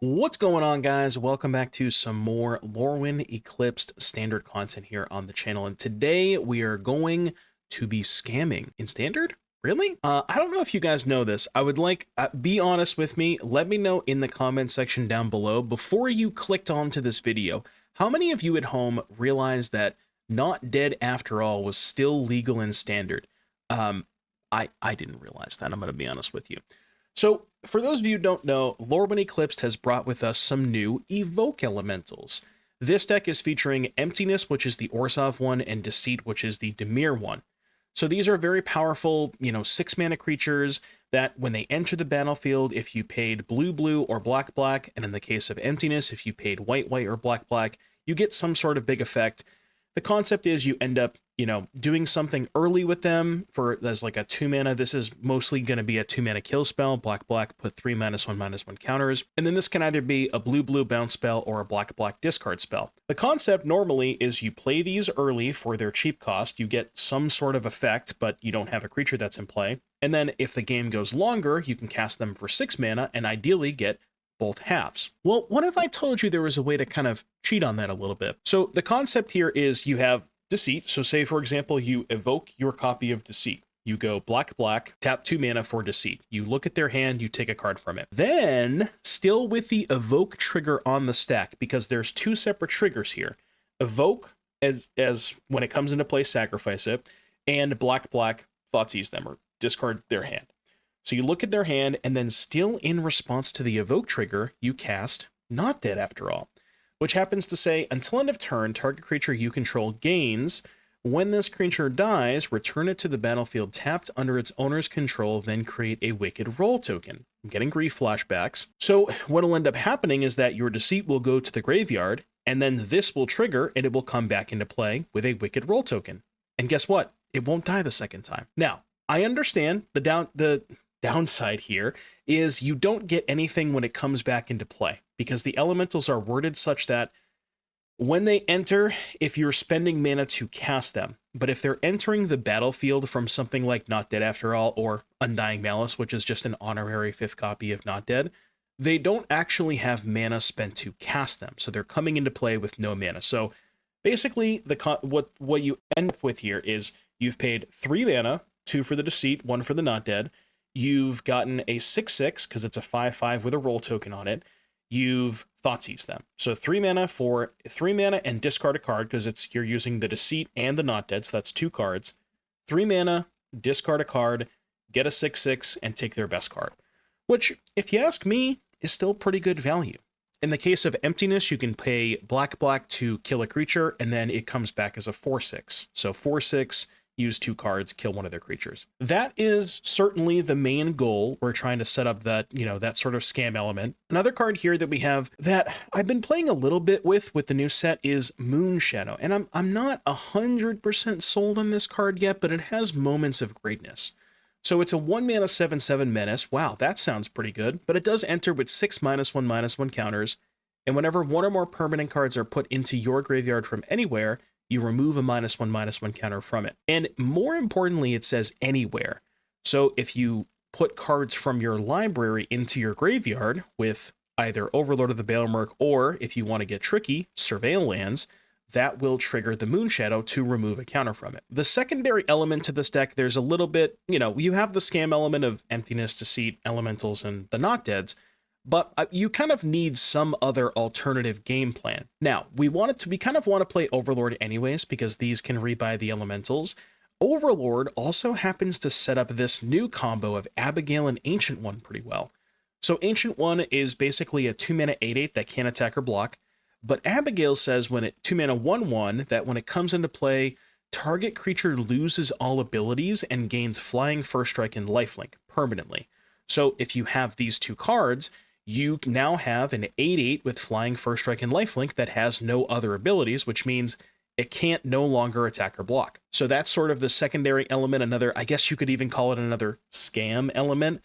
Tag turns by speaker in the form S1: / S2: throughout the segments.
S1: What's going on, guys? Welcome back to some more Lorwyn Eclipsed standard content here on the channel. And today we are going to be scamming in standard. Really? I don't know if you guys know this. I would like, be honest with me. Let me know in the comment section down below before you clicked onto this video. How many of you at home realized that Not Dead After All was still legal in standard? I didn't realize that. I'm going to be honest with you. So, for those of you who don't know, Lorwyn Eclipsed has brought with us some new evoke elementals. This deck is featuring Emptiness, which is the Orzhov one, and Deceit, which is the Dimir one. So these are very powerful, 6-mana creatures that when they enter the battlefield, if you paid blue, or black, and in the case of Emptiness, if you paid white, or black, you get some sort of big effect. The concept is you end up, doing something early with them as like a 2-mana. This is mostly going to be a 2-mana kill spell. Black, put 3 -1/-1 counters. And then this can either be a blue bounce spell or a black discard spell. The concept normally is you play these early for their cheap cost. You get some sort of effect, but you don't have a creature that's in play. And then if the game goes longer, you can cast them for 6 mana and ideally get both halves. Well, what if I told you there was a way to kind of cheat on that a little bit? So the concept here is you have Deceit. So say, for example, you evoke your copy of Deceit. You go black, tap 2 mana for Deceit. You look at their hand, you take a card from it. Then, still with the evoke trigger on the stack, because there's 2 separate triggers here. Evoke, as when it comes into play, sacrifice it, and black, Thoughtseize them, or discard their hand. So you look at their hand, and then still in response to the evoke trigger, you cast Not Dead After All, which happens to say, until end of turn, target creature you control gains. When this creature dies, return it to the battlefield tapped under its owner's control, then create a Wicked Roll token. I'm getting grief flashbacks. So what will end up happening is that your Deceit will go to the graveyard, and then this will trigger, and it will come back into play with a Wicked Roll token. And guess what? It won't die the second time. Now, I understand the downside here is you don't get anything when it comes back into play, because the elementals are worded such that when they enter, if you're spending mana to cast them, but if they're entering the battlefield from something like Not Dead After All or Undying Malice, which is just an honorary 5th copy of Not Dead, they don't actually have mana spent to cast them, so they're coming into play with no mana. So basically, what you end up with here is you've paid 3 mana, 2 for the Deceit, 1 for the Not Dead. You've gotten a 6/6 because it's a 5/5 with a roll token on it. You've Thoughtseize them. So 3 mana for 3 mana and discard a card because you're using the Deceit and the Not Dead, so that's 2 cards. 3 mana, discard a card, get a 6/6, and take their best card. Which, if you ask me, is still pretty good value. In the case of Emptiness, you can pay black to kill a creature, and then it comes back as a 4/6. So 4/6. Use 2 cards, kill one of their creatures. That is certainly the main goal. We're trying to set up that, that sort of scam element. Another card here that we have that I've been playing a little bit with the new set is Moonshadow. And I'm not 100% sold on this card yet, but it has moments of greatness. So it's a 1 mana 7/7 menace. Wow, that sounds pretty good. But it does enter with 6 -1/-1 counters. And whenever 1 or more permanent cards are put into your graveyard from anywhere, you remove a -1/-1 counter from it. And more importantly, it says anywhere. So if you put cards from your library into your graveyard with either Overlord of the Battlemerc, or if you want to get tricky, Surveil lands, that will trigger the Moonshadow to remove a counter from it. The secondary element to this deck, there's a little bit, you have the scam element of Emptiness, Deceit, Elementals, and the Not Deads, but you kind of need some other alternative game plan. Now, we kind of want to play Overlord anyways, because these can rebuy the Elementals. Overlord also happens to set up this new combo of Abigail and Ancient One pretty well. So Ancient One is basically a 2 mana 8/8 that can't attack or block, but Abigail says when it 2 mana 1/1 that when it comes into play, target creature loses all abilities and gains Flying, First Strike, and Lifelink permanently. So if you have these 2 cards, you now have an 8/8 with Flying, First Strike, and Lifelink that has no other abilities, which means it can't no longer attack or block. So that's sort of the secondary element, I guess you could even call it another scam element.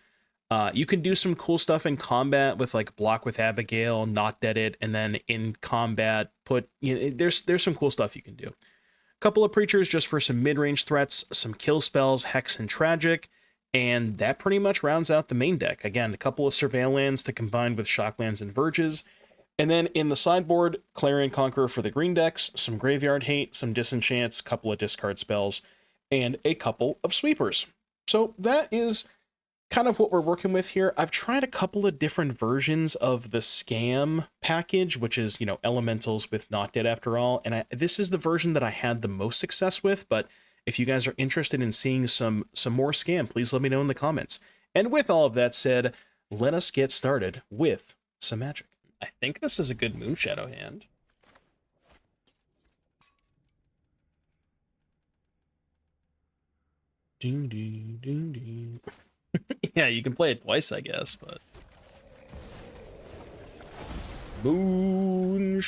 S1: You can do some cool stuff in combat with like block with Abigail, Not Dead it, and then in combat there's some cool stuff you can do. A couple of Preachers just for some mid-range threats, some kill spells, Hex and Tragic, And that pretty much rounds out the main deck. Again, a couple of Surveillance to combine with Shocklands and Verges. And then in the sideboard, Clarion Conqueror for the green decks, some Graveyard Hate, some Disenchants, a couple of discard spells, and a couple of sweepers. So that is kind of what we're working with here. I've tried a couple of different versions of the Scam package, which is, you know, Elementals with Not Dead After All. And this is the version that I had the most success with, but if you guys are interested in seeing some more Scam, please let me know in the comments. And with all of that said, let us get started with some Magic. I think this is a good Moonshadow hand. Ding, ding, ding, ding. Yeah, you can play it twice, I guess, but... Moonshadow.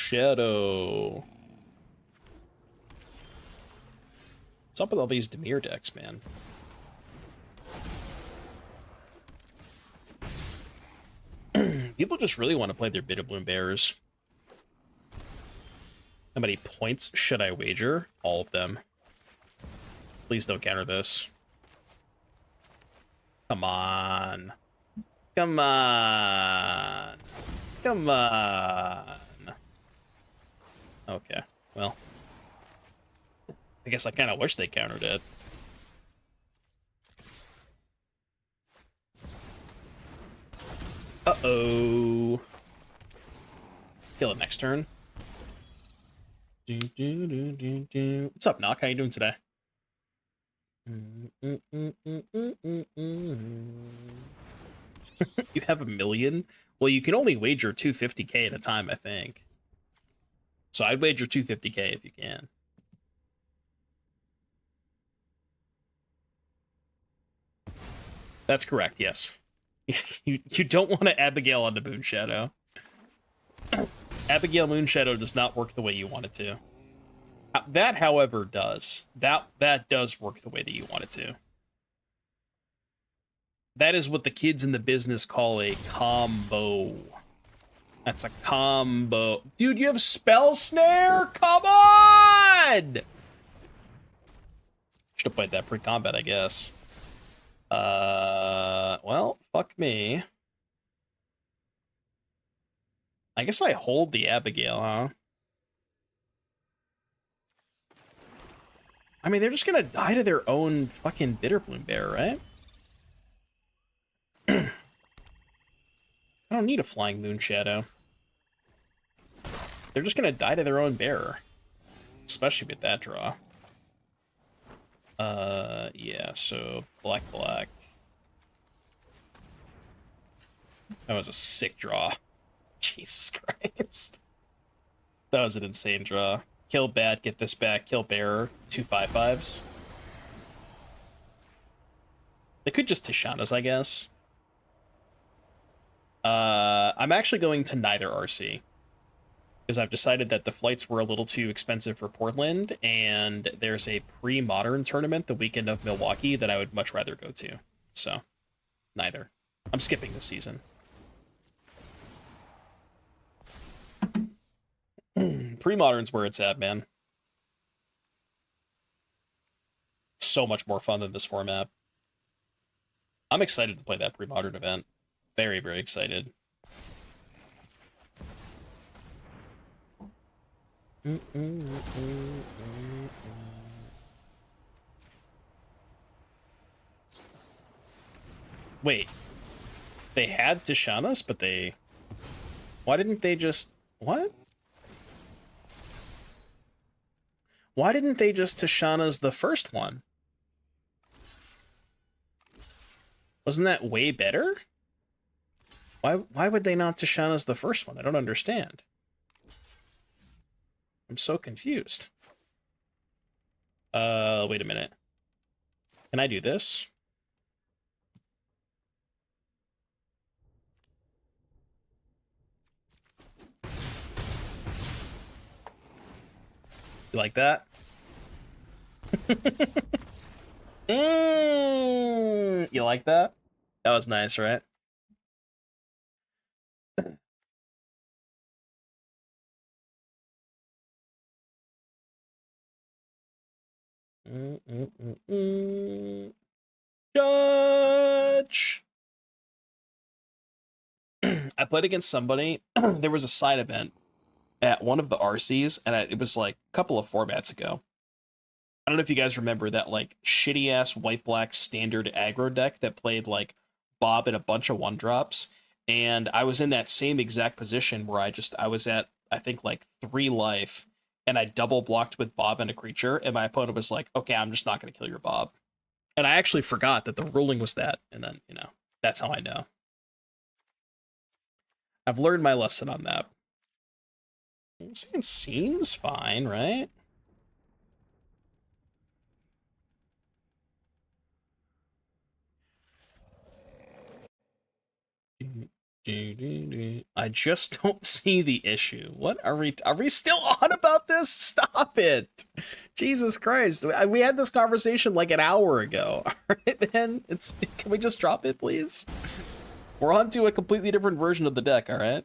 S1: What's up with all these Dimir decks, man? People just really want to play their Bitterbloom Bears. How many points should I wager? All of them. Please don't counter this. Come on. Come on. Come on. Okay, well. I guess I kind of wish they countered it. Uh-oh. Kill it next turn. What's up, Knock? How you doing today? You have 1 million? Well, you can only wager 250k at a time, I think. So I'd wager 250k if you can. That's correct, yes. You don't want to Abigail onto Moonshadow. Abigail Moonshadow does not work the way you want it to. That, however, does. That does work the way that you want it to. That is what the kids in the business call a combo. That's a combo. Dude, you have Spell Snare? Come on! Should have played that pre-combat, I guess. Well, fuck me. I guess I hold the Abigail, huh? I mean, they're just gonna die to their own fucking Bitterbloom Bear, right? I don't need a Flying Moonshadow. They're just gonna die to their own bearer. Especially with that draw. Yeah, so black. That was a sick draw. Jesus Christ. That was an insane draw. Kill bad, get this back, kill bearer, 2 5/5s. They could just Tishana's, I guess. I'm actually going to neither RC. Because I've decided that the flights were a little too expensive for Portland, and there's a pre-modern tournament the weekend of Milwaukee that I would much rather go to. So, neither. I'm skipping this season. Pre-modern's where it's at, man. So much more fun than this format. I'm excited to play that pre-modern event. Very, very excited. Wait. They had Tishana's, but they... Why didn't they just... What? Why didn't they just Tishana's the first one? Wasn't that way better? Why would they not Tishana's the first one? I don't understand. I'm so confused. Wait a minute. Can I do this? You like that? You like that? That was nice, right? match. I played against somebody. There was a side event at one of the RCs, and it was like a couple of formats ago. I don't know if you guys remember that like shitty ass white black standard aggro deck that played like Bob and a bunch of 1-drops. And I was in that same exact position where I was at, I think, like 3 life, and I double blocked with Bob and a creature, and my opponent was like, okay, I'm just not going to kill your Bob. And I actually forgot that the ruling was that, and then, that's how I know. I've learned my lesson on that. It seems fine, right? I just don't see the issue. What are we still on about this? Stop it. Jesus Christ. We had this conversation like an hour ago. All right, man. Can we just drop it, please? We're on to a completely different version of the deck, all right?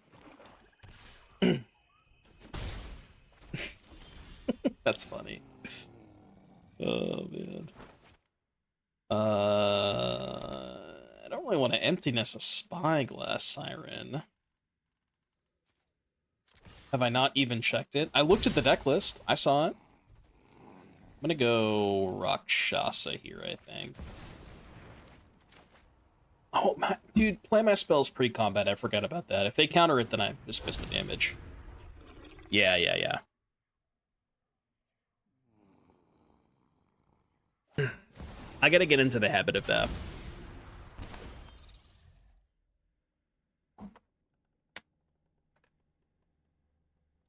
S1: That's funny. Oh, man. I don't really want to emptiness a Spyglass Siren. Have I not even checked it? I looked at the deck list. I saw it. I'm gonna go Rakshasa here, I think. Oh, my dude, play my spells pre-combat. I forgot about that. If they counter it, then I just miss the damage. Yeah. I gotta get into the habit of that.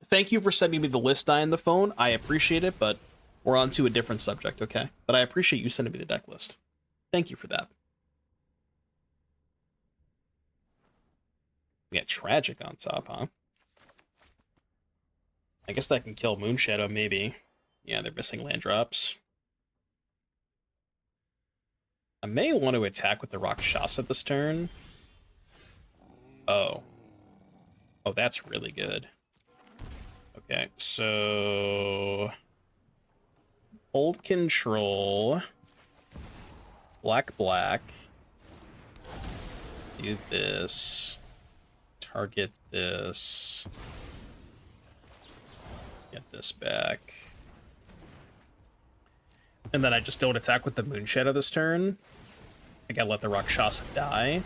S1: Thank you for sending me the list die on the phone. I appreciate it, but we're on to a different subject, okay? But I appreciate you sending me the deck list. Thank you for that. We got Tragic on top, huh? I guess that can kill Moonshadow, maybe. Yeah, they're missing land drops. I may want to attack with the Rakshasa this turn. Oh. Oh, that's really good. Okay, so... hold control. Black. Do this. Target this. Get this back. And then I just don't attack with the Moonshadow this turn. I gotta let the Rakshasa die.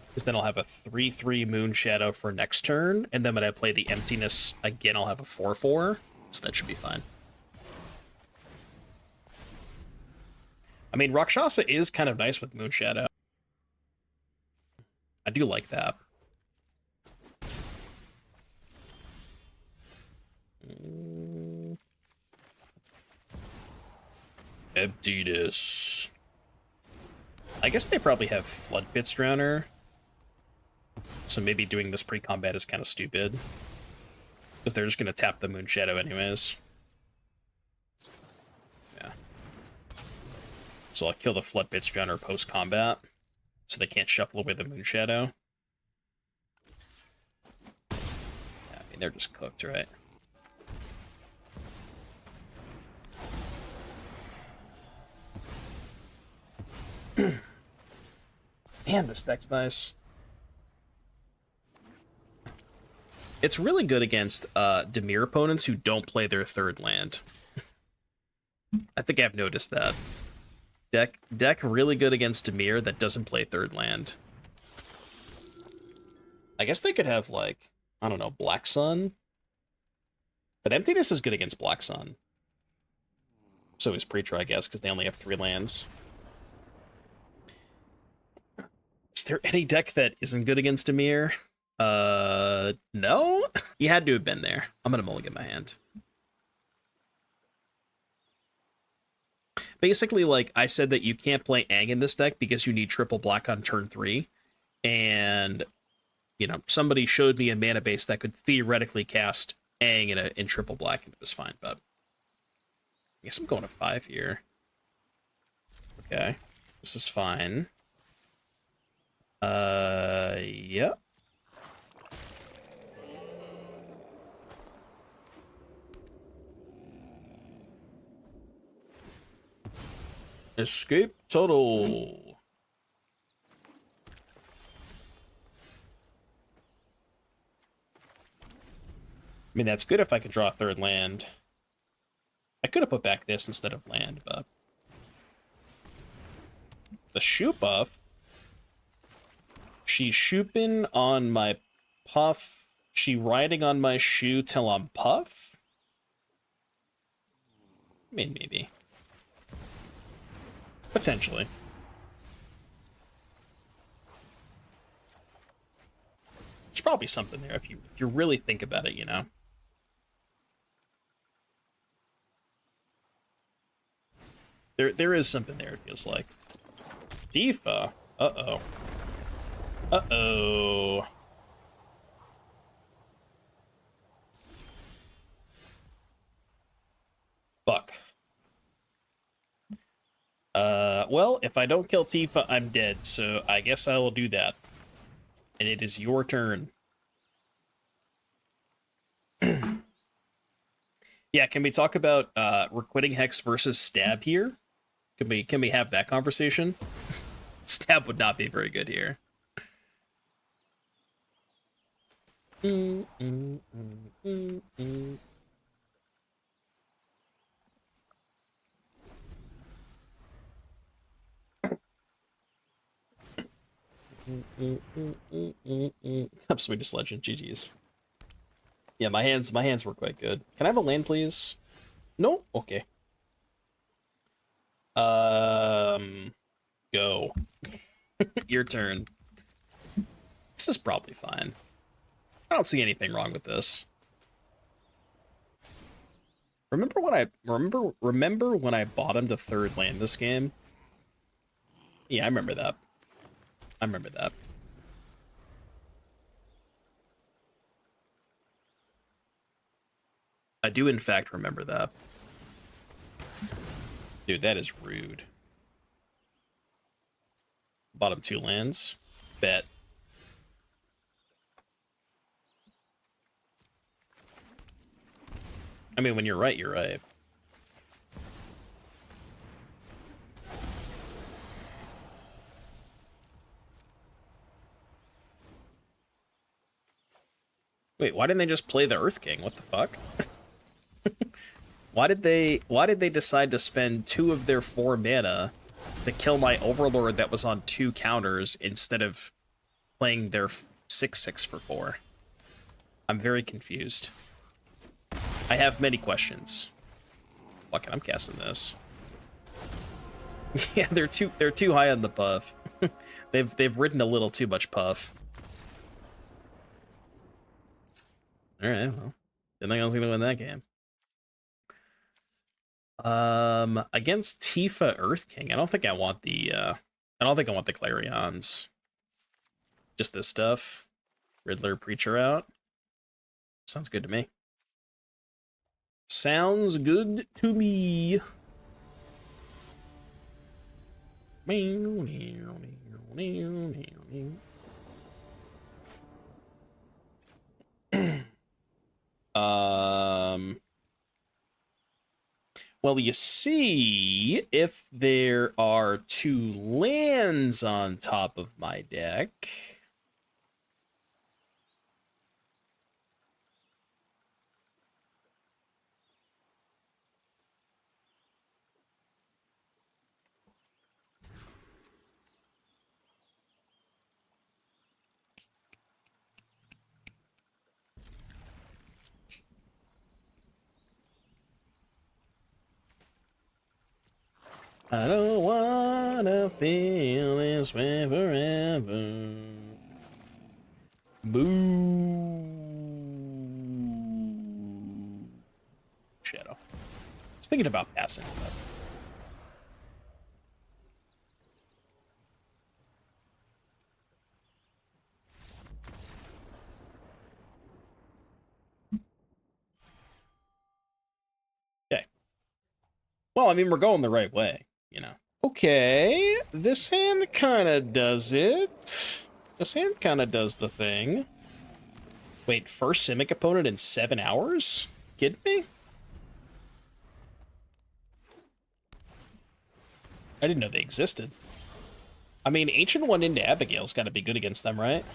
S1: Because then I'll have a 3/3 Moonshadow for next turn. And then when I play the Emptiness again, I'll have a 4/4. So that should be fine. I mean, Rakshasa is kind of nice with Moonshadow. I do like that. Emptiness. I guess they probably have Flood Pits Drowner. So maybe doing this pre-combat is kind of stupid. Because they're just going to tap the Moonshadow anyways. Yeah. So I'll kill the Flood Pits Drowner post-combat. So they can't shuffle away the Moonshadow. Yeah, I mean, they're just cooked, right? Man, this deck's nice. It's really good against Dimir opponents who don't play their third land. I think I've noticed that. Deck really good against Dimir that doesn't play third land. I guess they could have, like, I don't know, Black Sun? But Emptiness is good against Black Sun. So is Preacher, I guess, because they only have 3 lands. Is there any deck that isn't good against Dimir? No? You had to have been there. I'm gonna mulligan my hand. Basically, like, I said that you can't play Aang in this deck because you need triple black on turn 3. And, you know, somebody showed me a mana base that could theoretically cast Aang in triple black, and it was fine, but... I guess I'm going to 5 here. Okay. This is fine. Yep. Escape total. I mean, that's good if I could draw a third land. I could have put back this instead of land, but... The shoot buff? She's shooping on my puff. She riding on my shoe till I'm puff? I mean, maybe. Potentially. There's probably something there if you really think about it, you know? There is something there, it feels like. Tifa? Uh-oh. Uh-oh. Fuck. Well, if I don't kill Tifa, I'm dead, so I guess I will do that. And it is your turn. Yeah, can we talk about requiting Hex versus Stab here? Can we have that conversation? Stab would not be very good here. Sweetest Legend, GG's. Yeah, my hands were quite good. Can I have a land, please? No? Okay. Go. Your turn. This is probably fine. I don't see anything wrong with this. Remember when I bottomed a third land this game? Yeah, I remember that. I remember that. I do in fact remember that. Dude, that is rude. Bottom 2 lands. Bet. I mean, when you're right, you're right. Wait, why didn't they just play the Earth King? What the fuck? Why did they decide to spend 2 of their 4 mana to kill my Overlord that was on 2 counters instead of playing their 6/6 for 4? I'm very confused. I have many questions. Fuck it, I'm casting this. Yeah, they're too high on the puff. they've ridden a little too much puff. All right, well, didn't think I was gonna win that game. Against Tifa Earth King, I don't think I want the Clarions. Just this stuff. Riddler Preacher out. Sounds good to me. Sounds good to me. Well, you see, if there are 2 lands on top of my deck... I don't wanna feel this way forever. Boo. Shadow. I was thinking about passing, but... Okay. Well, I mean, we're going the right way, you know. Okay, this hand kind of does it. This hand kind of does the thing. Wait, first Simic opponent in 7 hours? Kidding me? I didn't know they existed. I mean, Ancient One into Abigail's got to be good against them, right?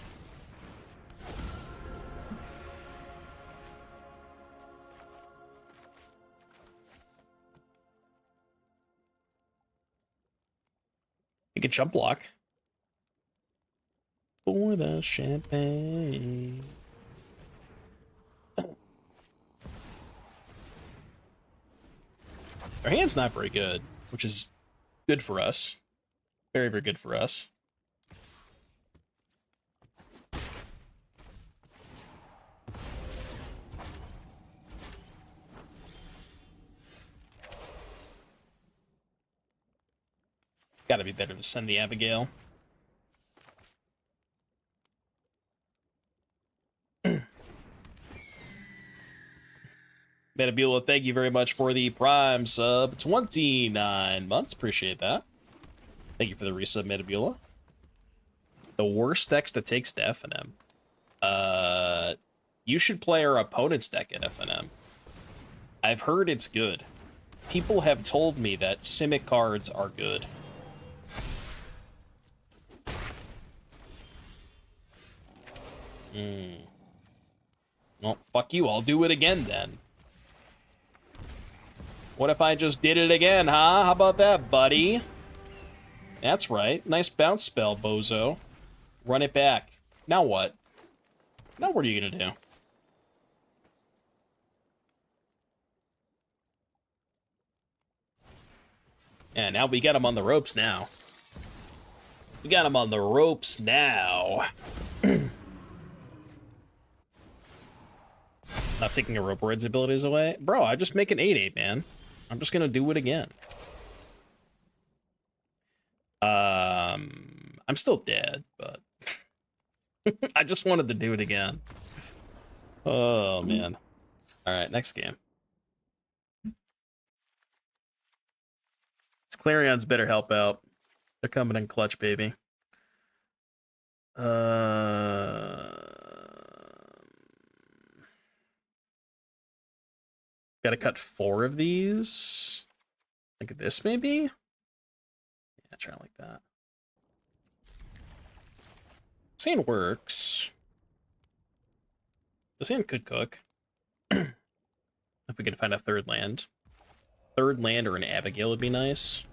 S1: You can jump block. For the champagne. Our hand's not very good, which is good for us. Very, very good for us. Gotta be better to send the Abigail. Metabula, thank you very much for the Prime sub. 29 months. Appreciate that. Thank you for the resub, Metabula. The worst decks to take to FNM. You should play our opponent's deck at FNM. I've heard it's good. People have told me that Simic cards are good. Well, fuck you. I'll do it again then. What if I just did it again, huh? How about that, buddy? That's right. Nice bounce spell, bozo. Run it back. Now what? Now what are you gonna do? Yeah, now we got him on the ropes now. We got him on the ropes now. Not taking a rope Red's abilities away? Bro, I just make an 8/8, man. I'm just gonna do it again. I'm still dead, but I just wanted to do it again. Oh, man. All right, next game. This Clarion's better help out. They're coming in clutch, baby. Gotta cut 4 of these. Like this, maybe? Yeah, try like that. This hand works. This hand could cook. If we could find a third land. Third land or an Abigail would be nice.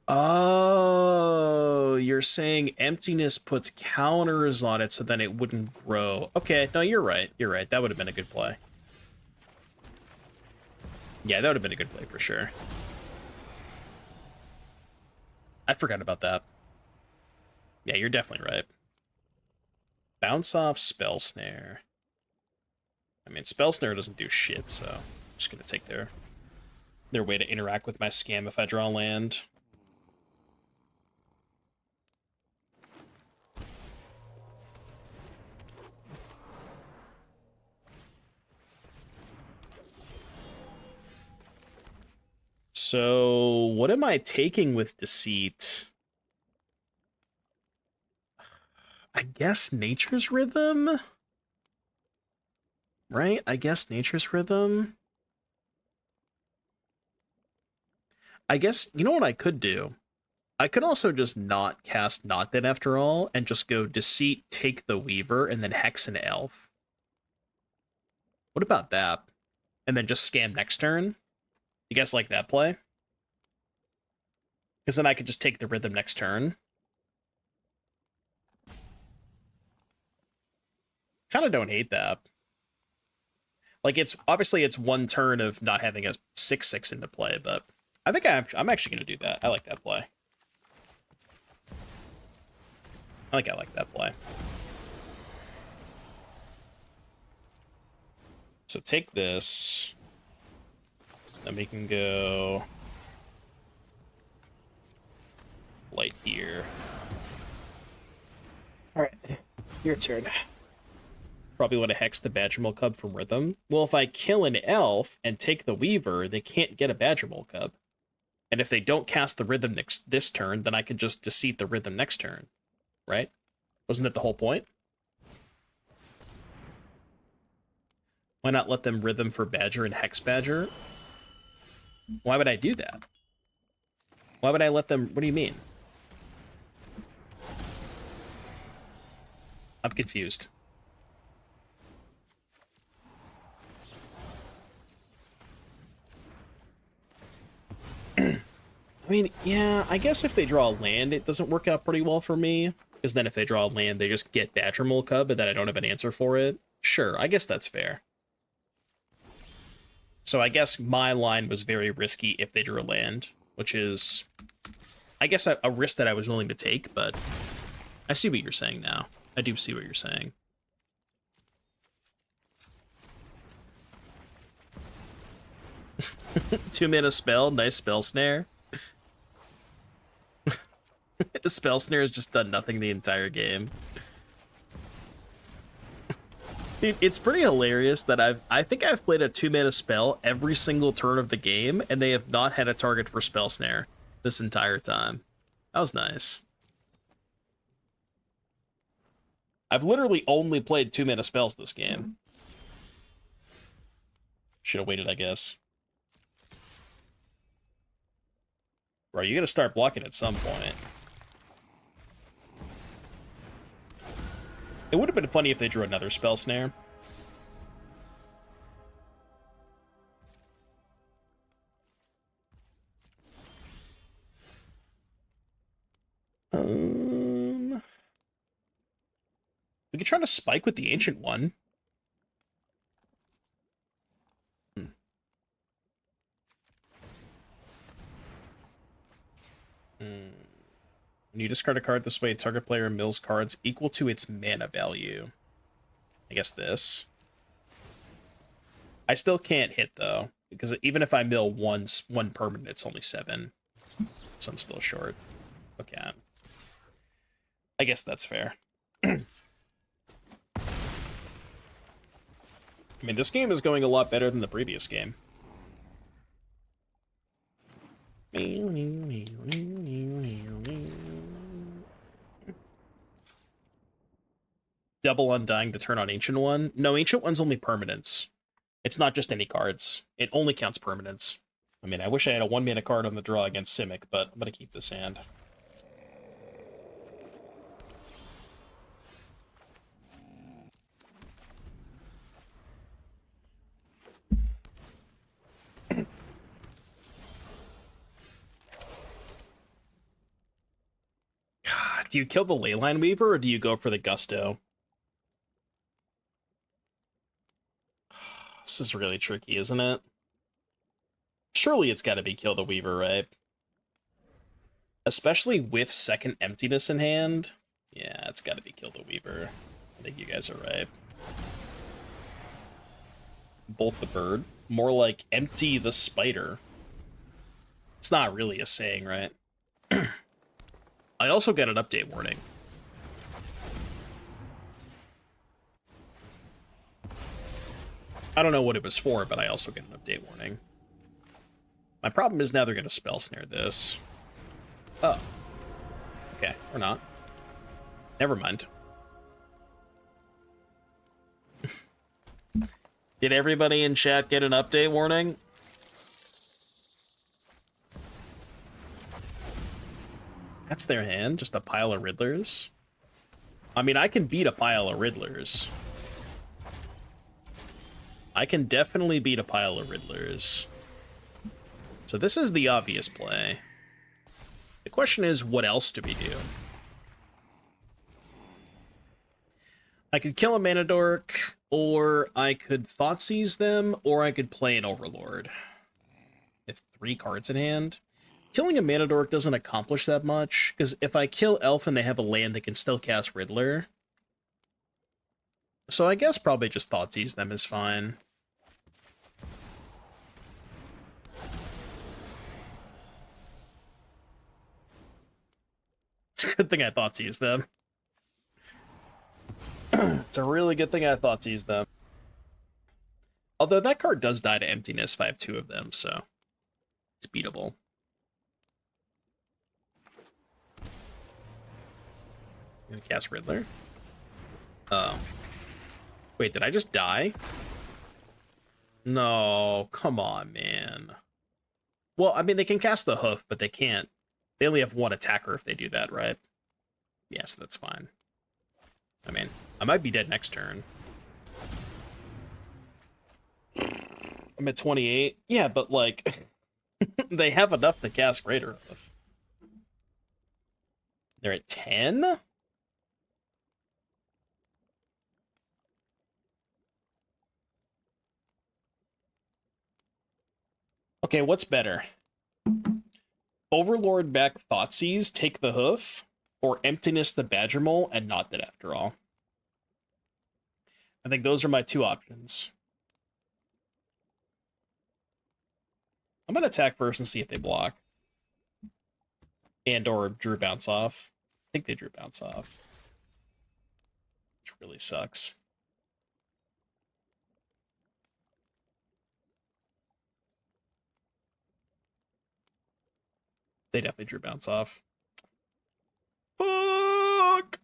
S1: Oh, you're saying emptiness puts counters on it so then it wouldn't grow. Okay, no, you're right. You're right. That would have been a good play. Yeah, that would have been a good play for sure. I forgot about that. Yeah, you're definitely right. Bounce off Spell Snare. I mean, Spell Snare doesn't do shit, so I'm just gonna take their way to interact with my scam if I draw land. So, what am I taking with Deceit? I guess Nature's Rhythm? Right? I guess Nature's Rhythm? I guess, you know what I could do? I could also just not cast Not Dead after all, and just go Deceit, take the Weaver, and then Hex and Elf. What about that? And then just scam next turn? You guys like that play? Because then I could just take the Rhythm next turn. Kind of don't hate that. Like, it's obviously it's one turn of not having a 6/6 into play, but I think I'm actually going to do that. I like that play. I like that play. So take this. Then we can go light here. All right, your turn. Probably want to hex the Badgermole Cub from Rhythm. Well, if I kill an elf and take the Weaver, they can't get a Badgermole Cub. And if they don't cast the Rhythm this turn, then I could just Deceit the Rhythm next turn. Right? Wasn't that the whole point? Why not let them Rhythm for Badger and Hex Badger? Why would I do that? Why would I let them... What do you mean? I'm confused. I mean, yeah, I guess if they draw land, it doesn't work out pretty well for me. Because then if they draw land, they just get Badger Mole Cub, and then I don't have an answer for it. Sure, I guess that's fair. So I guess my line was very risky if they drew a land, which is, I guess, a risk that I was willing to take, but I see what you're saying now. I do see what you're saying. Two-mana spell, nice spell snare. The spell snare has just done nothing the entire game. Dude, it's pretty hilarious that I think I've played a 2-mana spell every single turn of the game, and they have not had a target for spell snare this entire time. That was nice. I've literally only played 2-mana spells this game. Should have waited, I guess. Bro, you gotta start blocking at some point. It would have been funny if they drew another spell snare. We could try to spike with the Ancient One. When you discard a card this way, target player mills cards equal to its mana value. I guess this. I still can't hit, though, because even if I mill one permanent, it's only 7. So I'm still short. Okay. I guess that's fair. I mean, this game is going a lot better than the previous game. Double Undying to turn on Ancient One? No, Ancient One's only permanents. It's not just any cards. It only counts permanents. I mean, I wish I had a 1-mana card on the draw against Simic, but I'm going to keep this hand. Do you kill the Leyline Weaver, or do you go for the Gusto? This is really tricky, isn't it? Surely it's got to be kill the Weaver, right? Especially with second Emptiness in hand. Yeah, it's got to be kill the Weaver. I think you guys are right. Bolt the Bird. More like empty the Spider. It's not really a saying, right? I also get an update warning. I don't know what it was for, but I also get an update warning. My problem is now they're going to spell snare this. Oh. Okay, or not. Never mind. Did everybody in chat get an update warning? That's their hand, just a pile of Riddlers. I mean, I can beat a pile of Riddlers. I can definitely beat a pile of Riddlers. So this is the obvious play. The question is, what else do we do? I could kill a Mana Dork, or I could Thoughtseize them, or I could play an Overlord. I have 3 cards in hand. Killing a Mana Dork doesn't accomplish that much, because if I kill Elf and they have a land, they can still cast Riddler. So I guess probably just Thoughtseize them is fine. It's a good thing I Thoughtseize them. It's a really good thing I Thoughtseize them. Although that card does die to emptiness if I have 2 of them, so it's beatable. I'm gonna cast Riddler. Oh. Wait, did I just die? No, come on, man. Well, I mean, they can cast the Hoof, but they can't. They only have 1 attacker if they do that, right? Yeah, so that's fine. I mean, I might be dead next turn. I'm at 28. Yeah, but, like... They have enough to cast Greater Hoof. They're at 10? Okay, what's better? Overlord back Thoughtseize, take the hoof, or Emptiness the Badger Mole and not that after all. I think those are my two options. I'm gonna attack first and see if they block. And or drew bounce off. I think they drew bounce off. Which really sucks. They definitely drew bounce off. Fuck!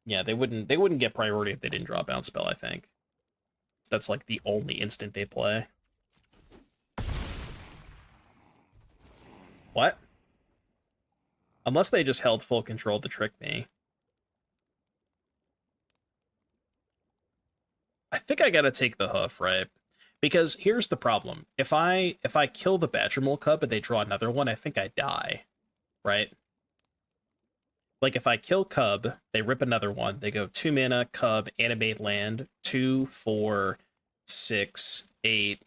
S1: Yeah, they wouldn't get priority if they didn't draw a bounce spell, I think. That's like the only instant they play. What? Unless they just held full control to trick me. I think I gotta take the hoof, right? Because here's the problem. If I kill the Badger Mole Cub and they draw another one, I think I die. Right? Like if I kill Cub, they rip another one, they go 2 mana, Cub, animate land, 2, 4, 6, 8,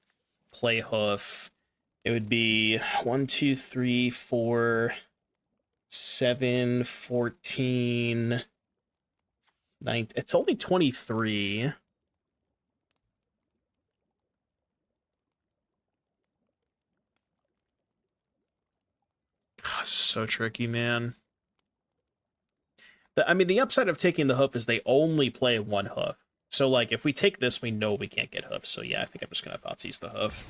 S1: play hoof. It would be 1, 2, 3, 4, 7, 14, 9. It's only 23. God, so tricky, man. I mean, the upside of taking the hoof is they only play one hoof. So, like, if we take this, we know we can't get hoof. So, yeah, I think I'm just going to Thoughtseize the hoof.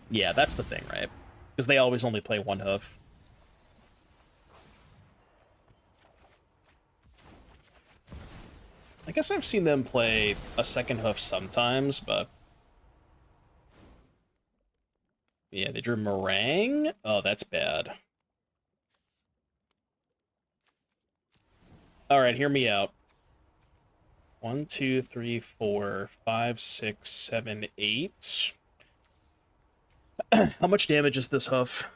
S1: Yeah, that's the thing, right? Because they always only play one hoof. I guess I've seen them play a second hoof sometimes, but... Yeah, they drew Meringue? Oh, that's bad. Alright, hear me out. 1, 2, 3, 4, 5, 6, 7, 8. How much damage is this hoof?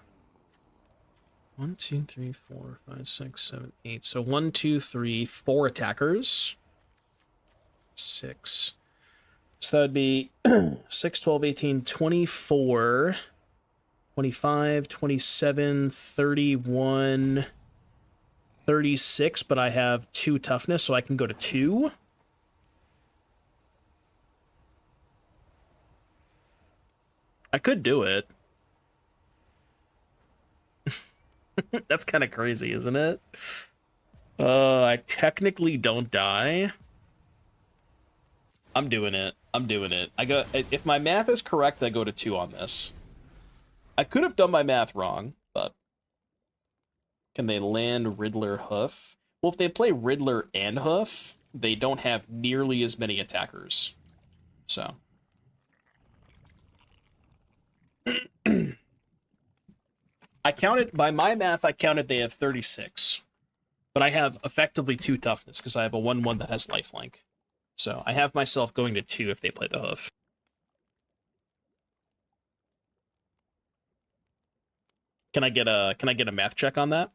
S1: 1, 2, 3, 4, 5, 6, 7, 8. So 1, 2, 3, 4 attackers. 6. So that would be 6, 12, 18, 24, 25, 27, 31, 36, but I have 2 toughness, so I can go to 2. I could do it. That's kind of crazy, isn't it? I technically don't die. I'm doing it. I'm doing it. If my math is correct, I go to 2 on this. I could have done my math wrong, but can they land Riddler Hoof? Well, if they play Riddler and Hoof, they don't have nearly as many attackers. So. I counted, by my math, I counted they have 36. But I have effectively 2 toughness, because I have a 1/1 that has lifelink. So I have myself going to 2 if they play the hoof. Can I get a math check on that?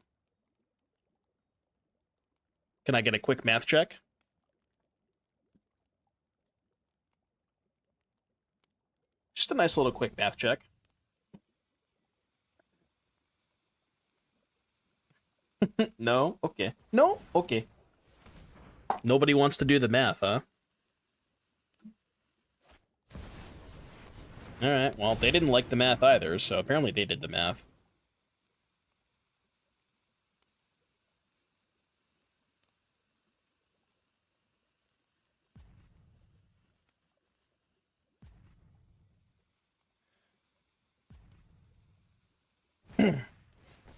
S1: Can I get a quick math check? Just a nice little quick math check. No? Okay. No? Okay. Nobody wants to do the math, huh? Alright, well, they didn't like the math either, so apparently they did the math.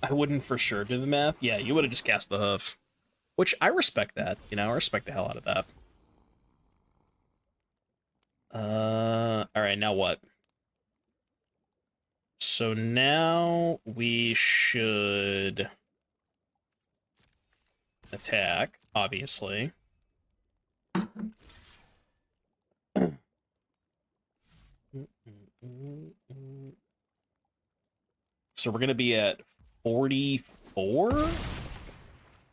S1: I wouldn't for sure do the math. Yeah, you would have just cast the hoof. Which, I respect that. You know, I respect the hell out of that. Alright, now what? So now we should attack, obviously. So we're going to be at 44?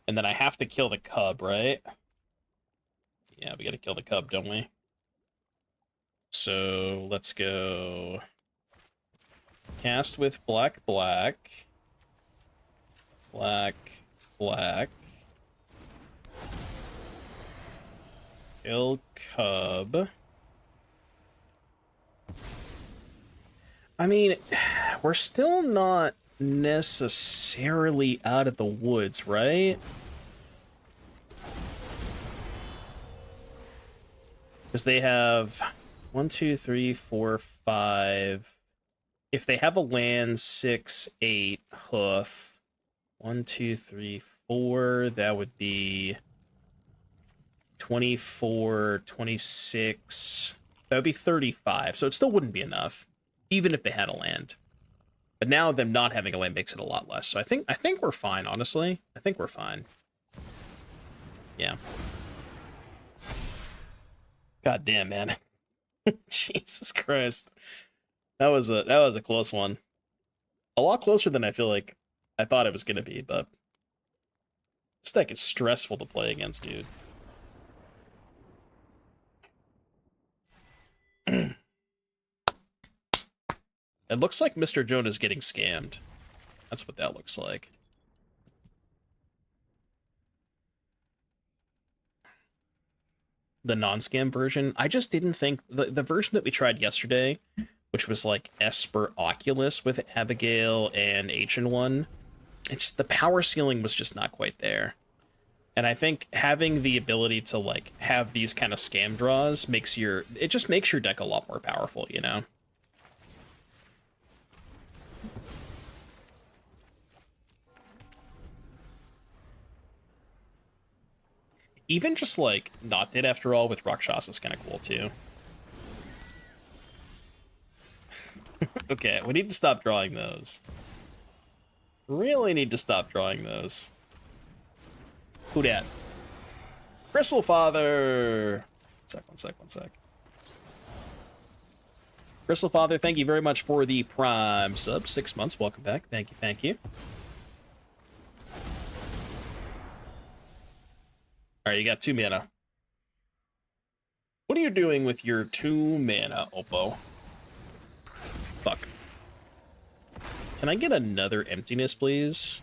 S1: And then I have to kill the cub, right? Yeah, we got to kill the cub, don't we? So let's go cast with black, black, black, black, kill cub. I mean, we're still not necessarily out of the woods, right? Because they have 1, 2, 3, 4, 5. If they have a land, 6, 8, hoof. 1, 2, 3, 4. That would be 24, 26. That would be 35. So it still wouldn't be enough, even if they had a land. But now them not having a land makes it a lot less. So I think we're fine, honestly. I think we're fine. Yeah. God damn, man. Jesus Christ. That was a close one. A lot closer than I feel like I thought it was gonna be, but this deck is stressful to play against, dude. It looks like Mr. Jones is getting scammed. That's what that looks like. The non-scam version, I just didn't think the version that we tried yesterday, which was like Esper Oculus with Abigail and H&1, it's just the power ceiling was just not quite there. And I think having the ability to like have these kind of scam draws it just makes your deck a lot more powerful, you know? Even just like not dead after all with Rakshasa is kind of cool too. Okay, we need to stop drawing those. Really need to stop drawing those. Who dat? Crystal Father! One sec. Crystal Father, thank you very much for the Prime sub. 6 months, welcome back. Thank you. Alright, you got 2 mana. What are you doing with your 2 mana, Oppo? Fuck. Can I get another emptiness, please?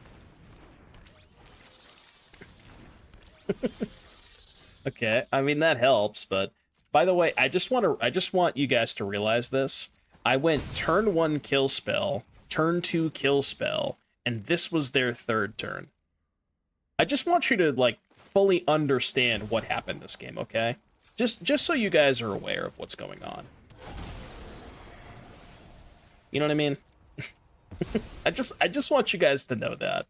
S1: Okay, I mean that helps, but by the way, I just want you guys to realize this. I went turn 1 kill spell, turn 2 kill spell, and this was their 3rd turn. I just want you to like fully understand what happened this game, okay? Just so you guys are aware of what's going on. You know what I mean? I just want you guys to know that.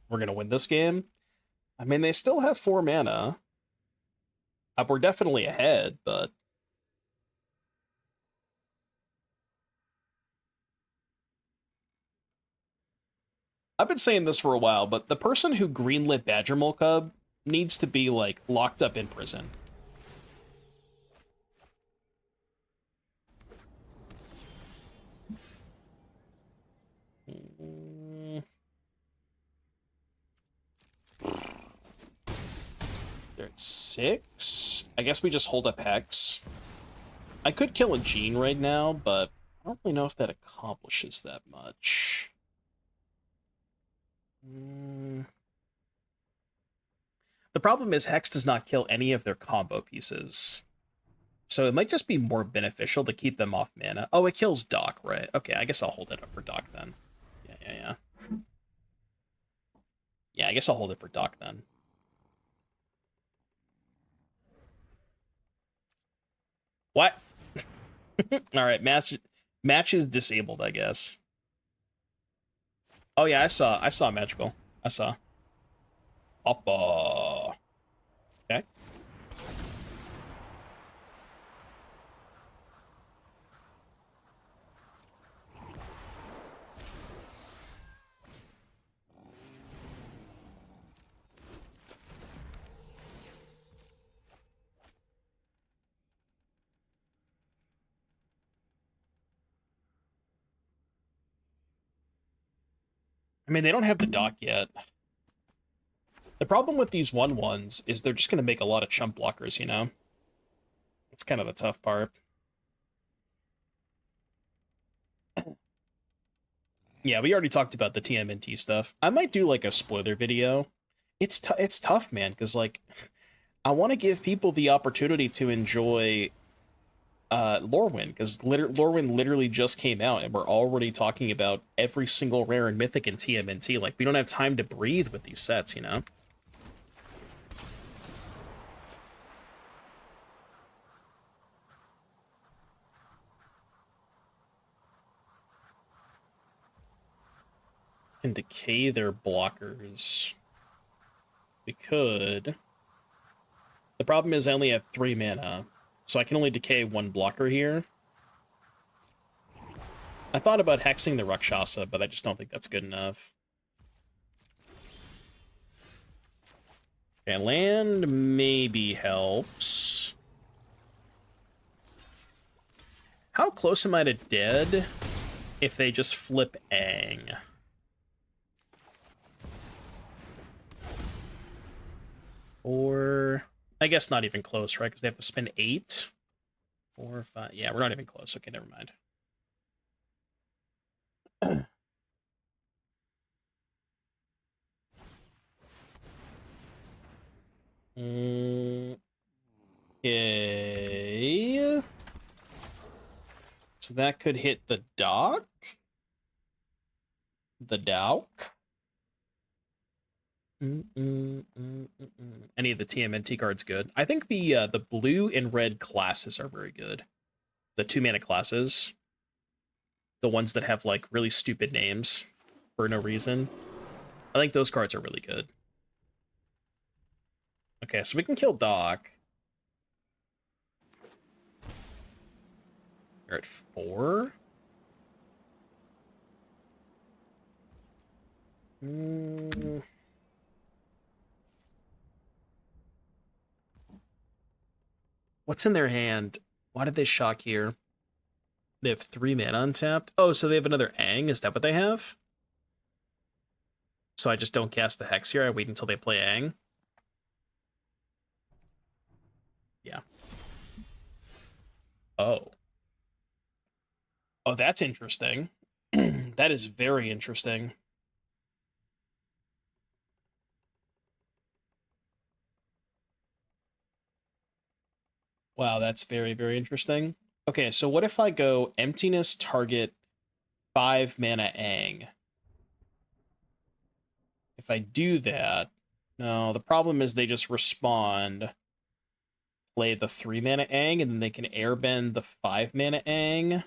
S1: We're gonna win this game. I mean, they still have 4 mana. We're definitely ahead, but I've been saying this for a while, but the person who greenlit Badgermole Cub needs to be, like, locked up in prison. They're at 6? I guess we just hold up Hex. I could kill a Gene right now, but I don't really know if that accomplishes that much. The problem is Hex does not kill any of their combo pieces. So it might just be more beneficial to keep them off mana. Oh, it kills Doc, right? Okay, I guess I'll hold it up for Doc then. Yeah. Yeah, I guess I'll hold it for Doc then. What? Alright, match is disabled, I guess. Oh yeah, I saw Magical. I saw. Oppa. Okay. I mean, they don't have the dock yet. The problem with these 1/1s is they're just going to make a lot of chump blockers, you know? It's kind of the tough part. Yeah, we already talked about the TMNT stuff. I might do, like, a spoiler video. It's tough, man, because, like, I want to give people the opportunity to enjoy Lorwyn, because Lorwyn literally just came out, and we're already talking about every single rare and mythic in TMNT. Like, we don't have time to breathe with these sets, you know? Can decay their blockers. We could. The problem is I only have 3 mana, so I can only decay 1 blocker here. I thought about hexing the Rakshasa, but I just don't think that's good enough. Okay, land maybe helps. How close am I to dead if they just flip Aang? Or I guess not even close, right? Because they have to spend 8. 4, 5. Yeah, we're not even close. Okay, never mind. Okay. So that could hit the dock. The dock. Any of the TMNT cards good. I think the blue and red classes are very good. The 2-mana classes. The ones that have, like, really stupid names for no reason. I think those cards are really good. Okay, so we can kill Doc. We're at 4. What's in their hand? Why did they shock here? They have 3 mana untapped. Oh, so they have another Aang? Is that what they have? So I just don't cast the Hex here. I wait until they play Aang. Yeah. Oh. Oh, that's interesting. That is very interesting. Wow, that's very, very interesting. Okay, so what if I go emptiness target 5 mana Aang? If I do that, no, the problem is they just respond, play the 3 mana Aang, and then they can airbend the 5 mana Aang.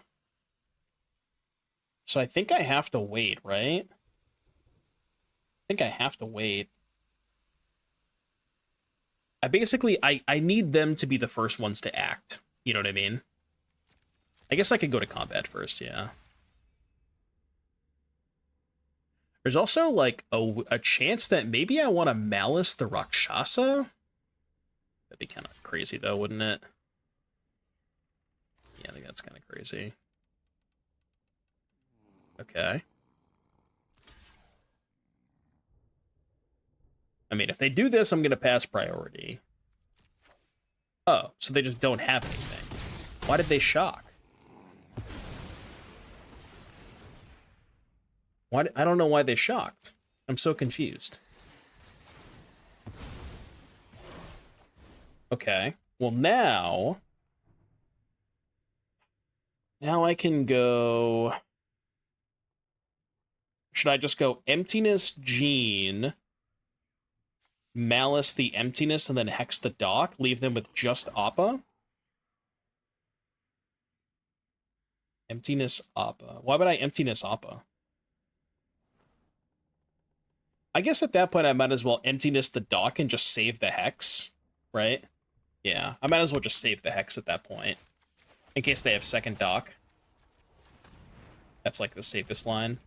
S1: So I think I have to wait, right? I think I have to wait. I need them to be the first ones to act. You know what I mean? I guess I could go to combat first, yeah. There's also, like, a chance that maybe I want to Malice the Rakshasa. That'd be kind of crazy, though, wouldn't it? Yeah, I think that's kind of crazy. Okay. I mean, if they do this, I'm going to pass priority. Oh, so they just don't have anything. Why did they shock? I don't know why they shocked. I'm so confused. Okay. Well, now I can go... Should I just go Emptiness Gene, Malice the Emptiness, and then Hex the Dock? Leave them with just Appa? Emptiness Appa. Why would I Emptiness Appa? I guess at that point I might as well Emptiness the Dock and just save the Hex, right? Yeah, I might as well just save the Hex at that point, in case they have second Dock. That's, like, the safest line.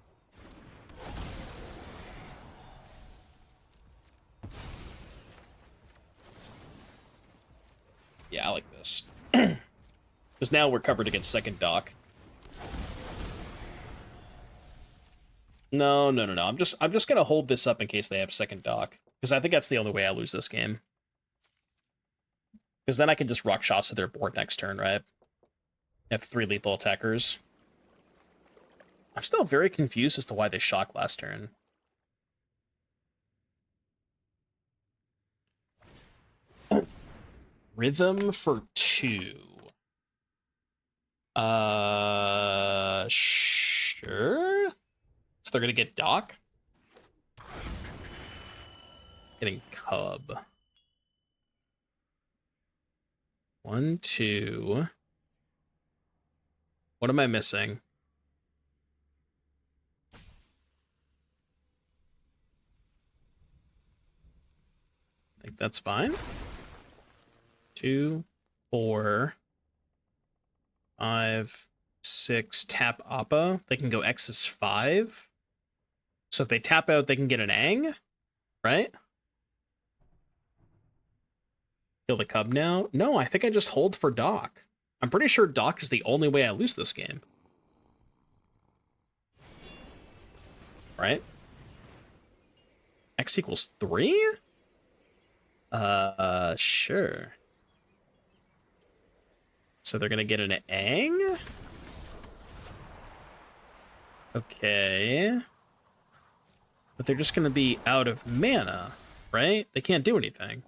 S1: Yeah, I like this. Because now we're covered against second Dock. No, no, no, no. I'm just gonna hold this up in case they have second dock. Because I think that's the only way I lose this game. Because then I can just rock shots to their board next turn, right? Have 3 lethal attackers. I'm still very confused as to why they shocked last turn. Rhythm for 2. Sure. So they're gonna get Doc? Getting Cub. 1, 2. What am I missing? I think that's fine. 2, 4, 5, 6. Tap Appa. They can go X is 5. So if they tap out, they can get an Ang, right? Kill the Cub now? No, I think I just hold for Doc. I'm pretty sure Doc is the only way I lose this game. Right? X equals 3? Sure. So they're gonna get an Ang? Okay. But they're just gonna be out of mana, right? They can't do anything.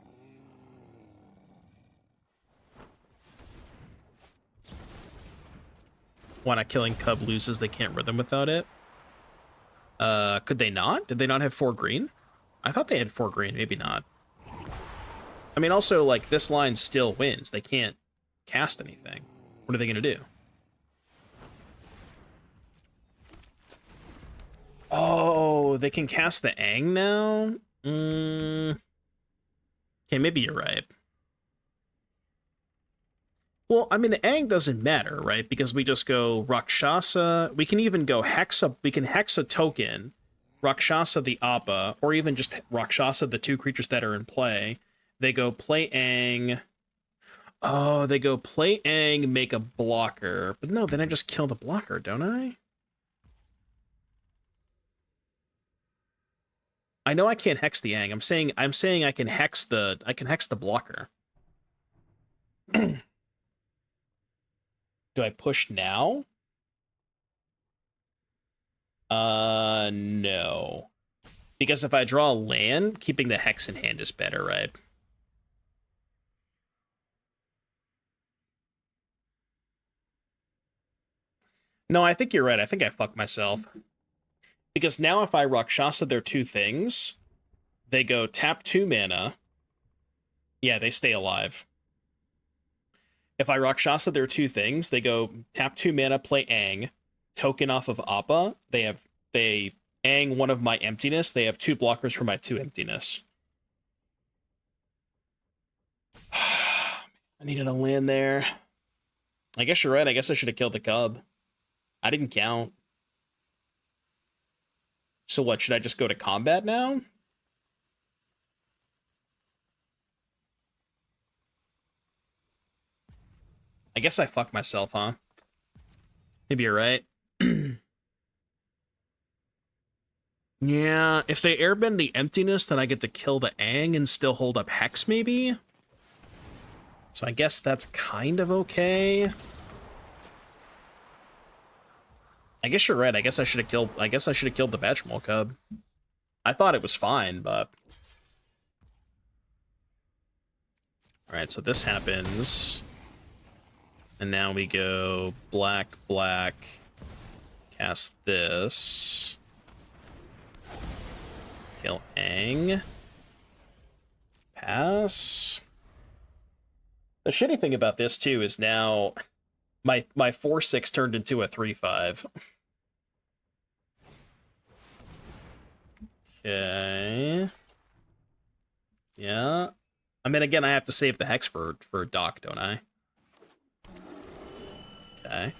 S1: Why not killing Cub loses? They can't rhythm without it. Could they not? Did they not have 4 green? I thought they had 4 green. Maybe not. I mean, also, like, this line still wins. They can't cast anything. What are they going to do? Oh, they can cast the Ang now? Okay, maybe you're right. Well, I mean, the Ang doesn't matter, right? Because we just go Rakshasa. We can even go Hexa. We can Hexa token, Rakshasa the Appa, or even just Rakshasa the 2 creatures that are in play. They go play Ang. Oh, they go play Ang, make a blocker. But no, then I just kill the blocker, don't I? I know I can't hex the Ang. I'm saying I can hex the blocker. Do I push now? No. Because if I draw a land, keeping the hex in hand is better, right? No, I think you're right. I think I fucked myself. Because now if I Rakshasa their 2 things, they go tap 2 mana. Yeah, they stay alive. If I Rakshasa their 2 things, they go tap 2 mana, play Ang, token off of Appa. They Ang one of my emptiness. They have 2 blockers for my 2 emptiness. I needed a land there. I guess you're right. I guess I should have killed the Cub. I didn't count. So what, should I just go to combat now? I guess I fucked myself, huh? Maybe you're right. Yeah, if they airbend the emptiness, then I get to kill the Ang and still hold up Hex, maybe? So I guess that's kind of okay. I guess you're right. I guess I should have killed the Batchmole Cub. I thought it was fine, but alright, so this happens. And now we go black, black, cast this. Kill Ang. Pass. The shitty thing about this, too, is now my 4/6 turned into a 3/5. Okay. Yeah. I mean, again, I have to save the Hex for Doc, don't I? Okay.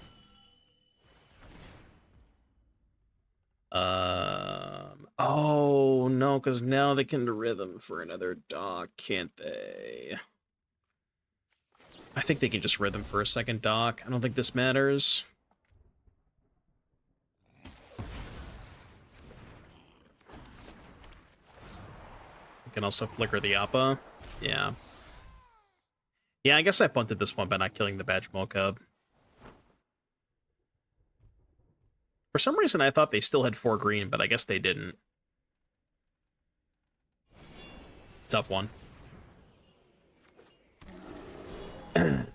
S1: Oh, no, because now they can rhythm for another Doc, can't they? I think they can just rhythm for a second Doc. I don't think this matters. can also flicker the Appa. Yeah. Yeah, I guess I punted this one by not killing the Badge Cub. For some reason, I thought they still had 4 green, but I guess they didn't. Tough one.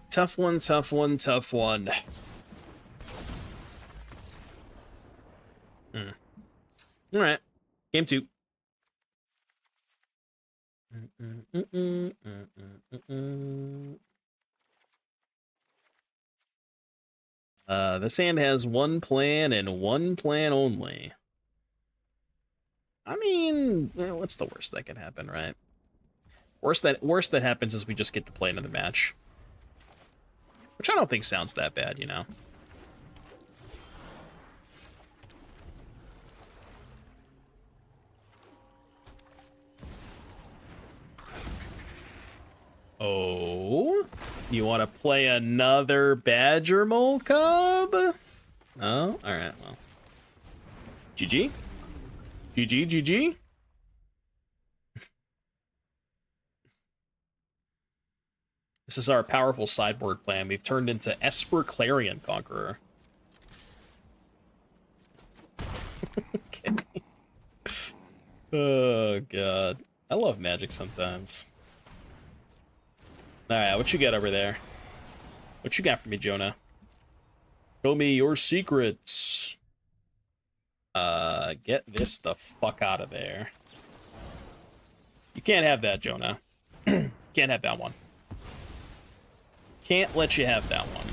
S1: Tough one, tough one, tough one. All right. Game 2. This hand has one plan and one plan only. I mean, what's the worst that can happen, right? Worst that happens is we just get to play another match. Which I don't think sounds that bad, you know? Oh, you want to play another Badger Mole Cub? Oh, all right, well. GG? GG, GG? This is our powerful sideboard plan. We've turned into Esper Clarion Conqueror. Okay. Oh, God. I love Magic sometimes. Alright, what you got over there? What you got for me, Jonah? Show me your secrets. Get this the fuck out of there. You can't have that, Jonah. Can't have that one. Can't let you have that one.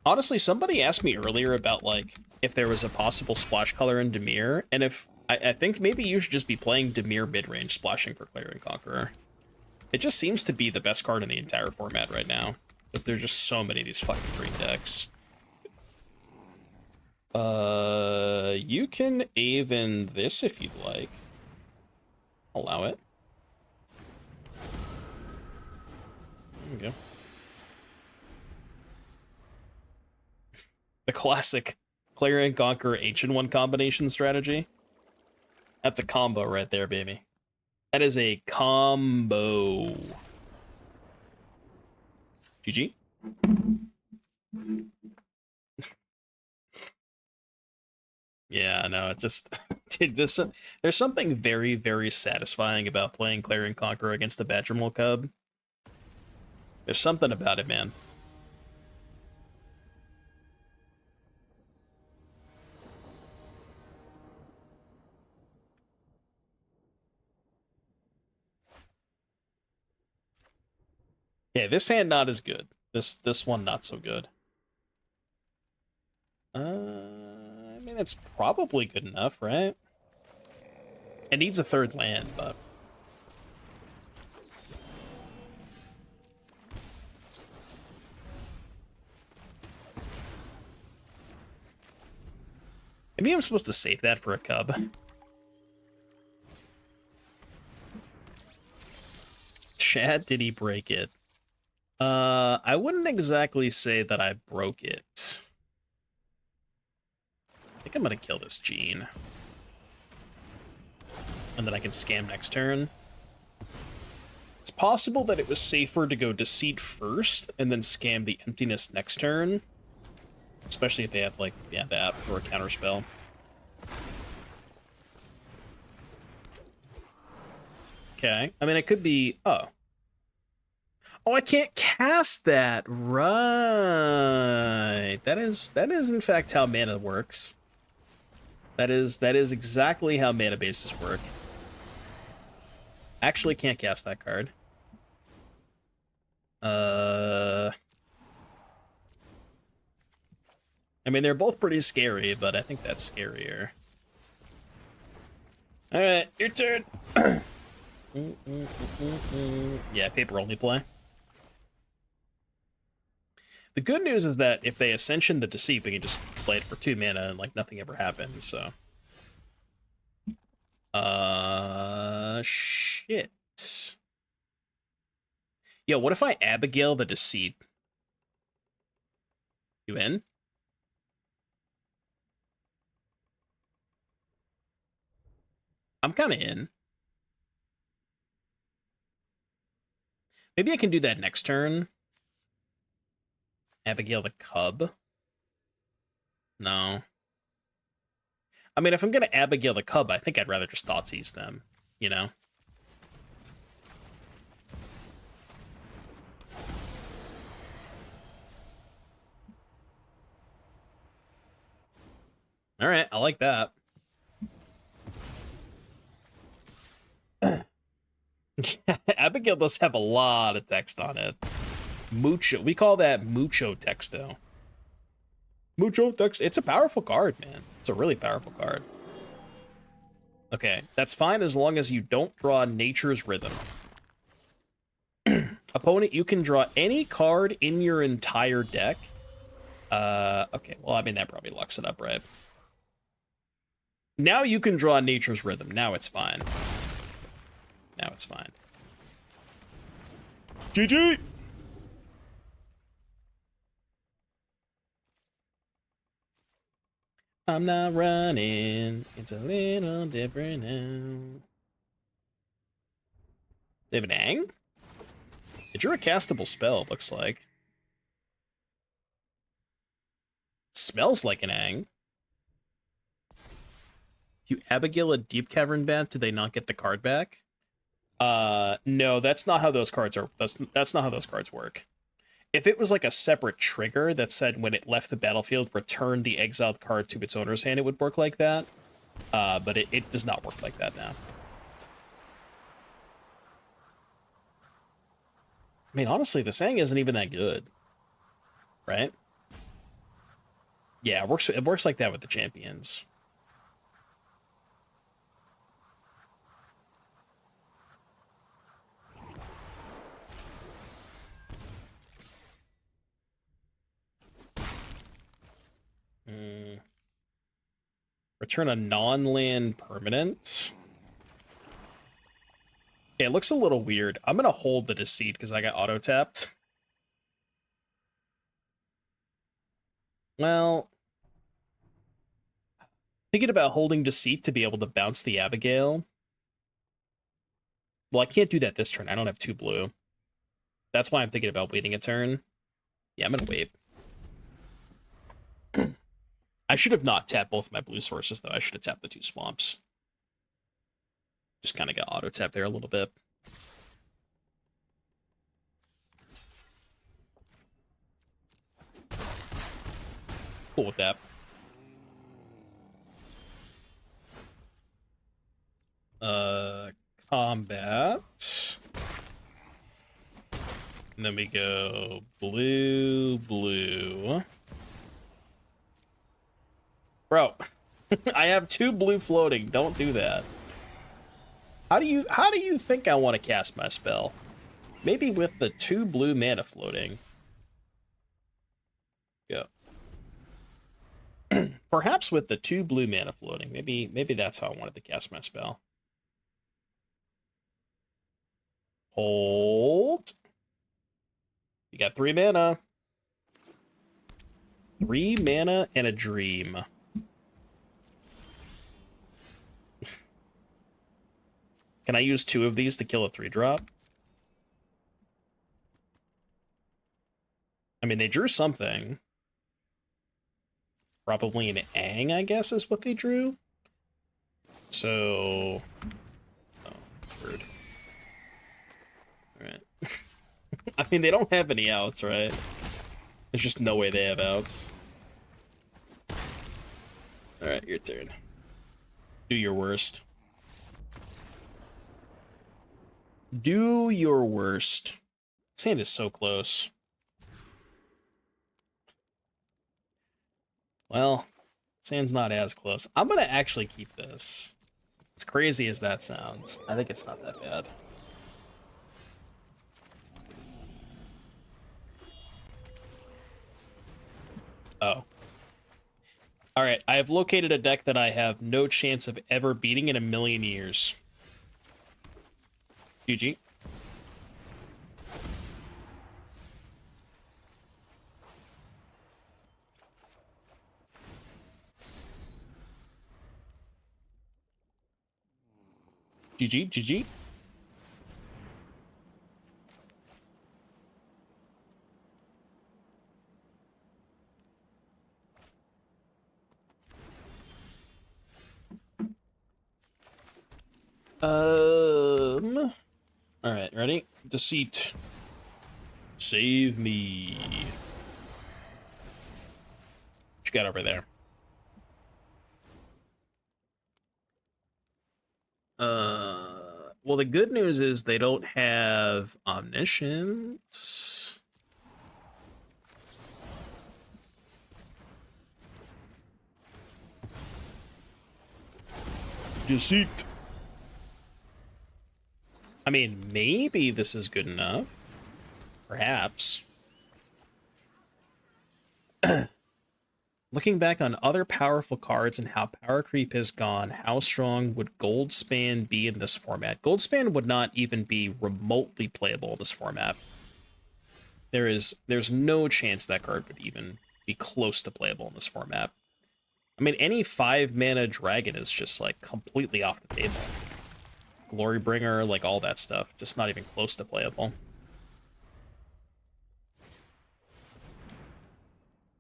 S1: Honestly, somebody asked me earlier about, like, if there was a possible splash color in Dimir, and if I think maybe you should just be playing Dimir mid-range splashing for Clarion Conqueror. It just seems to be the best card in the entire format right now, because there's just so many of these fucking green decks. You can Aven this if you'd like. Allow it. There you go. The classic Clarion Conqueror Ancient One combination strategy. That's a combo right there, baby. That is a combo. GG. Yeah, no, it just... Dude, there's something very, very satisfying about playing Clarion Conqueror against the Badger Mole Cub. There's something about it, man. Yeah, this hand not as good. This one not so good. I mean, it's probably good enough, right? It needs a third land, but... Maybe I'm supposed to save that for a cub. Chad, did he break it? I wouldn't exactly say that I broke it. I think I'm gonna kill this Gene. And then I can scam next turn. It's possible that it was safer to go Deceit first, and then scam the Emptiness next turn. Especially if they have, like, yeah, that, or a counterspell. Okay. I mean, it could be... Oh. Oh, I can't cast that! Right! That is in fact how mana works. That is exactly how mana bases work. Actually can't cast that card. I mean, they're both pretty scary, but I think that's scarier. Alright, your turn! Yeah, paper only play. The good news is that if they Ascension the Deceit, we can just play it for 2 mana and, like, nothing ever happens, so... Shit. Yo, what if I Abigail the Deceit? You in? I'm kind of in. Maybe I can do that next turn. Abigail the Cub. No. I mean, if I'm going to Abigail the Cub, I think I'd rather just Thoughtseize them, you know? All right, I like that. Abigail does have a lot of text on it. Mucho. We call that mucho texto. Mucho text. It's a powerful card, man. It's a really powerful card. Okay, that's fine as long as you don't draw Nature's Rhythm. Opponent, you can draw any card in your entire deck. Okay, well, I mean, that probably locks it up, right? Now you can draw Nature's Rhythm. Now it's fine. Now it's fine. GG! I'm not running. It's a little different now. They have an Ang? It drew a castable spell, it looks like. Smells like an Ang. If you Abigail a Deep Cavern Bat, do they not get the card back? No, that's not how those cards are. That's not how those cards work. If it was like a separate trigger that said when it left the battlefield, return the exiled card to its owner's hand, it would work like that. But it does not work like that now. I mean, honestly, the Sang isn't even that good. Right? Yeah, it works like that with the champions. Return a non-land permanent. Yeah, it looks a little weird. I'm gonna hold the Deceit because I got auto-tapped. Well, thinking about holding Deceit to be able to bounce the Abigail. Well, I can't do that this turn. I don't have 2 blue. That's why I'm thinking about waiting a turn. Yeah, I'm gonna wait. I should have not tapped both of my blue sources, though. I should have tapped the 2 swamps. Just kind of got auto-tapped there a little bit. Cool with that. Combat. And then we go blue, blue. Bro, I have 2 blue floating. Don't do that. How do you think I want to cast my spell? Maybe with the 2 blue mana floating. Go. Perhaps with the 2 blue mana floating. Maybe that's how I wanted to cast my spell. Hold. You got 3 mana. 3 mana and a dream. Can I use 2 of these to kill a 3-drop? I mean, they drew something. Probably an Ang, I guess, is what they drew. So... Oh, weird. Alright. I mean, they don't have any outs, right? There's just no way they have outs. Alright, your turn. Do your worst. Do your worst. This hand is so close. Well, this hand's not as close. I'm gonna actually keep this. As crazy as that sounds, I think it's not that bad. Oh. Alright, I have located a deck that I have no chance of ever beating in a million years. GG. GG, GG. All right, ready? Deceit. Save me. What you got over there? Well, the good news is they don't have omniscience. Deceit. I mean, maybe this is good enough. Perhaps. Looking back on other powerful cards and how power creep has gone, how strong would Goldspan be in this format? Goldspan would not even be remotely playable in this format. There's no chance that card would even be close to playable in this format. I mean, any 5-mana dragon is just like completely off the table. Glorybringer, like all that stuff, just not even close to playable.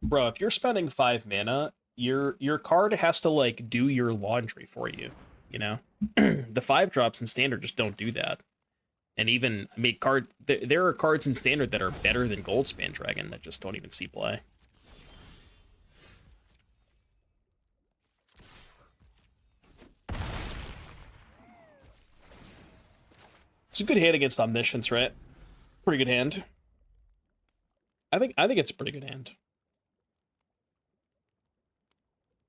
S1: Bro, if you're spending 5 mana, your card has to like do your laundry for you, you know? The 5 drops in standard just don't do that. And even, I mean, there are cards in standard that are better than Goldspan Dragon that just don't even see play. It's a good hand against Omniscience, right? Pretty good hand. I think it's a pretty good hand.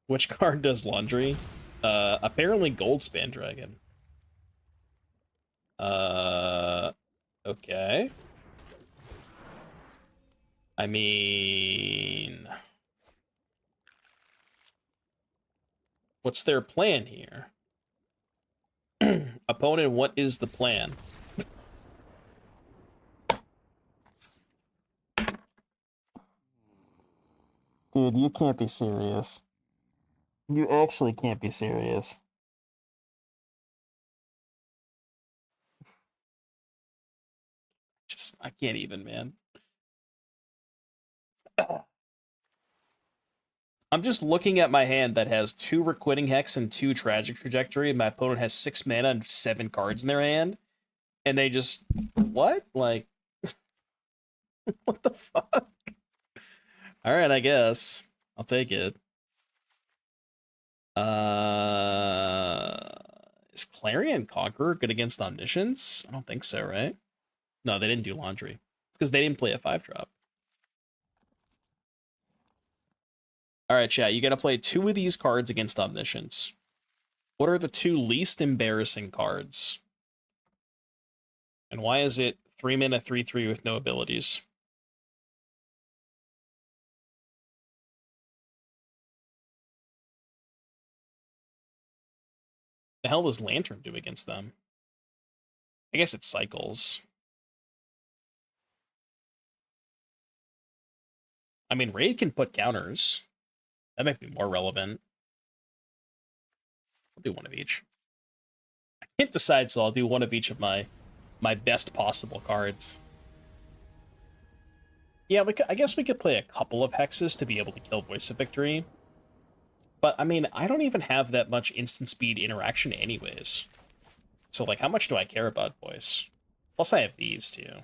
S1: Which card does laundry? Apparently Goldspan Dragon. Okay. I mean, what's their plan here? Opponent, what is the plan? Dude, you can't be serious. You actually can't be serious. Just, I can't even, man. I'm just looking at my hand that has 2 Requiting Hex and 2 Tragic Trajectory, and my opponent has 6 mana and 7 cards in their hand, and they just... What? Like... What the fuck? Alright, I guess. I'll take it. Is Clarion Conqueror good against Omniscience? I don't think so, right? No, they didn't do laundry. It's because they didn't play a 5-drop. Alright, chat, you gotta play 2 of these cards against Omniscience. What are the 2 least embarrassing cards? And why is it 3 mana 3/3 with no abilities? The hell does Lantern do against them? I guess it cycles. I mean, Raid can put counters. That might be more relevant. I'll do one of each. I can't decide, so I'll do one of each of my best possible cards. Yeah, I guess we could play a couple of hexes to be able to kill Voice of Victory. But, I mean, I don't even have that much instant speed interaction anyways. So, like, how much do I care about Voice? Plus, I have these, too.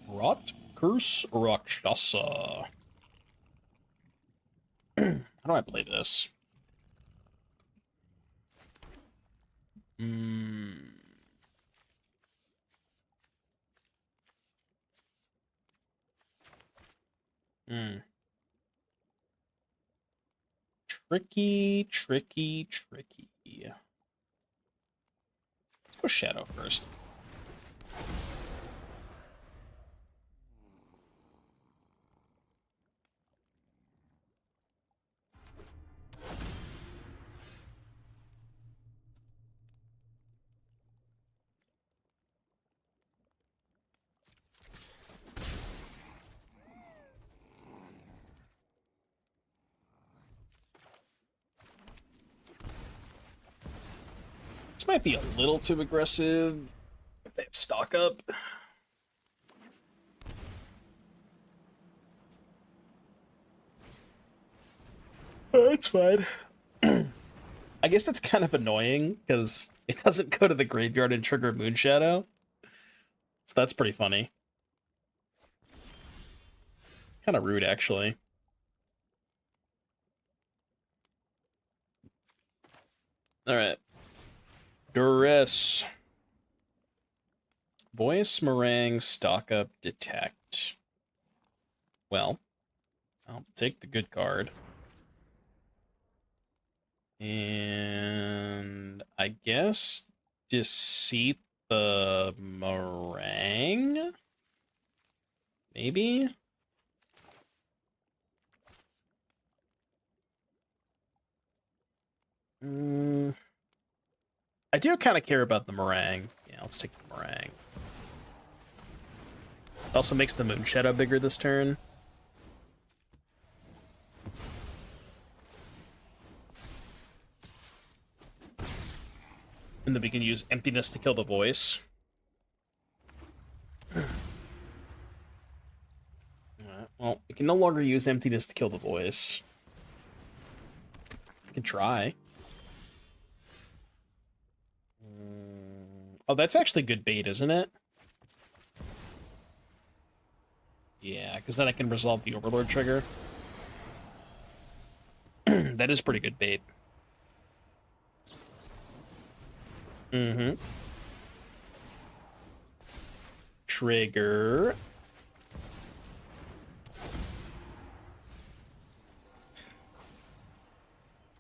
S1: Rot Curse Rakshasa. How do I play this? Tricky, tricky, tricky. Let's go Shadow first. might be a little too aggressive if they have stock up. Oh, that's fine. I guess that's kind of annoying because it doesn't go to the graveyard and trigger Moonshadow. So that's pretty funny. Kind of rude, actually. All right. Duress. Voice, Meringue, stock up, detect. Well, I'll take the good card. And I guess deceit the Meringue? Maybe? I do kind of care about the Meringue. Yeah, let's take the Meringue. It also makes the Moonshadow bigger this turn. And then we can use Emptiness to kill the voice. Alright, well, we can no longer use Emptiness to kill the voice. We can try. Oh, that's actually good bait, isn't it? Yeah, because then I can resolve the Overlord trigger. That is pretty good bait. Mm-hmm. Trigger.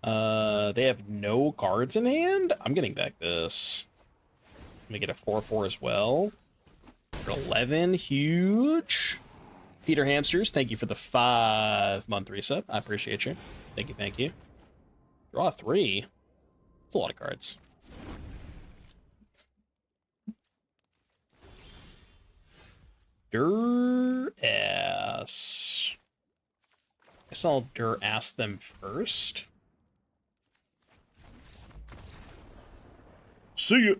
S1: They have no cards in hand? I'm getting back this. Let me get a 4/4 as well. For 11, huge. Peter Hamsters, thank you for the 5-month resub. I appreciate you. Thank you, thank you. Draw 3. That's a lot of cards. Dur-ass. Guess I'll Dur-ass them first. See ya.